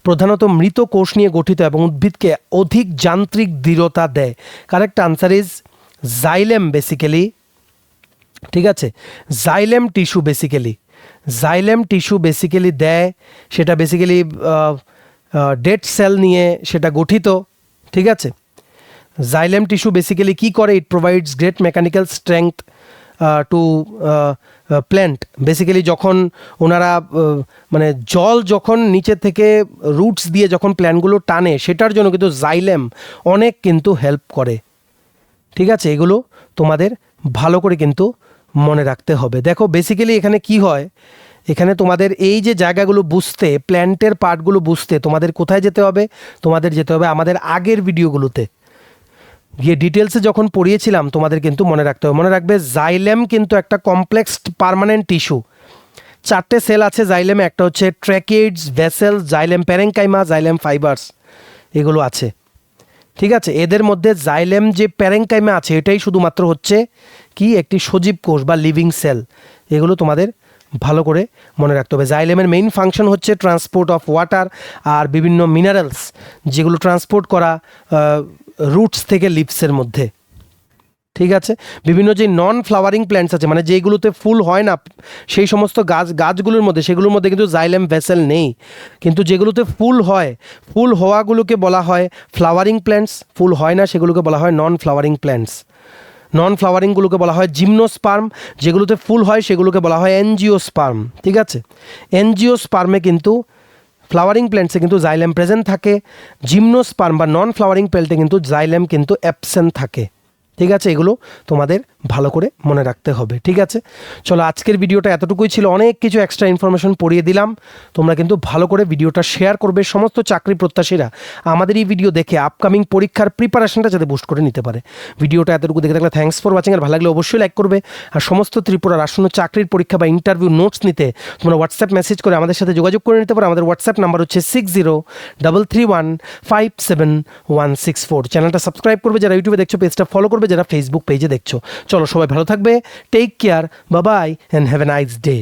প্রধানত মৃত কোষ নিয়ে গঠিত এবং উদ্ভিদকে অধিক যান্ত্রিক দৃঢ়তা দেয়? Correct answer is xylem basically. ঠিক আছে, জাইলেম টিস্যু বেসিক্যালি দেয়, সেটা বেসিক্যালি ডেড সেল নিয়ে সেটা গঠিত। ঠিক আছে, জাইলেম টিস্যু বেসিক্যালি কী করে? ইট provides great mechanical strength to plant. Basically যখন ওনারা মানে জল যখন নিচে থেকে রুটস দিয়ে যখন প্ল্যান্টগুলো টানে, সেটার জন্য কিন্তু জাইলেম অনেক কিন্তু হেল্প করে। ঠিক আছে, এগুলো তোমাদের ভালো করে কিন্তু মনে রাখতে হবে। দেখো বেসিক্যালি এখানে কি হয়, এখানে তোমাদের এই যে জায়গাগুলো বুঝতে, প্ল্যান্টের পার্টগুলো বুঝতে তোমাদের কোথায় যেতে হবে? তোমাদের যেতে হবে আমাদের আগের ভিডিওগুলোতে গিয়ে ডিটেলসে যখন পড়িয়েছিলাম, তোমাদের কিন্তু মনে রাখতে হবে। মনে রাখবে জাইলেম কিন্তু একটা কমপ্লেক্স পার্মানেন্ট টিস্যু। 4টে সেল আছে জাইলেমে, একটা হচ্ছে ট্র্যাকিডস, ভেসেলস, জাইলেম প্যারেঙ্কাইমা, জাইলেম ফাইবার্স, এগুলো আছে। ঠিক আছে, এদের মধ্যে জাইলেম যে প্যারেঙ্কাইমা আছে, এটাই শুধুমাত্র হচ্ছে কি একটি সজীব কোষ বা লিভিং সেল। এগুলো তোমাদের ভালো করে মনে রাখতে হবে। জাইলেমের মেইন ফাংশন হচ্ছে ট্রান্সপোর্ট অফ ওয়াটার আর বিভিন্ন মিনারেলস, যেগুলো ট্রান্সপোর্ট করা রুটস থেকে লিভসের মধ্যে। ঠিক আছে, বিভিন্ন যে নন ফ্লাওয়ারিং প্ল্যান্টস আছে, মানে যেগুলোতে ফুল হয় না, সেই সমস্ত গাছগুলোর মধ্যে, সেগুলোর মধ্যে কিন্তু জাইলেম ভেসেল নেই। কিন্তু যেগুলোতে ফুল হয়, ফুল হওয়াগুলোকে বলা হয় ফ্লাওয়ারিং প্ল্যান্টস, ফুল হয় না সেগুলোকে বলা হয় নন ফ্লাওয়ারিং প্ল্যান্টস। নন ফ্লাওয়ারিংগুলোকে বলা হয় জিমনোস্পার্ম, যেগুলোতে ফুল হয় সেগুলোকে বলা হয় এনজিওস্পার্ম। ঠিক আছে, এনজিওস্পার্মে কিন্তু ফ্লাওয়ারিং প্ল্যান্টসে কিন্তু জাইলেম প্রেজেন্ট থাকে, জিমনোস্পার্ম বা নন ফ্লাওয়ারিং প্ল্যান্টে কিন্তু জাইলেম কিন্তু অ্যাবসেন্ট থাকে। ঠিক আছে, এগুলো তোমাদের ভালো করে মনে রাখতে হবে। ঠিক আছে, চলো আজকের ভিডিওটা এতটুকুই ছিল। অনেক কিছু এক্সট্রা ইনফরমেশন পড়িয়ে দিলাম। তোমরা কিন্তু ভালো করে ভিডিওটা শেয়ার করবে, সমস্ত চাকরি প্রত্যাশীরা আমাদের এই ভিডিও দেখে আপকামিং পরীক্ষার প্রিপারেশনটা যাতে বুস্ট করে নিতে পারে। ভিডিওটা এতটুকু দেখে থাকলে থ্যাঙ্কস ফর ওয়াচিং। আর ভালো লাগলে অবশ্যই লাইক করবে। আর সমস্ত ত্রিপুরার আসন্ন চাকরির পরীক্ষা বা ইন্টারভিউ নোটস নিতে তোমরা হোয়াটসঅ্যাপ মেসেজ করে আমাদের সাথে যোগাযোগ করে নিতে পারো। আমাদের হোয়াটসঅ্যাপ নাম্বার হচ্ছে 6033157164। চ্যানেলটা সাবস্ক্রাইব করবে যারা ইউটিউবে দেখছো, পেজটা ফলো করবে যারা ফেসবুক পেজে দেখছো। চলো সবাই ভালো থাকবে, take care, bye bye and have a nice day.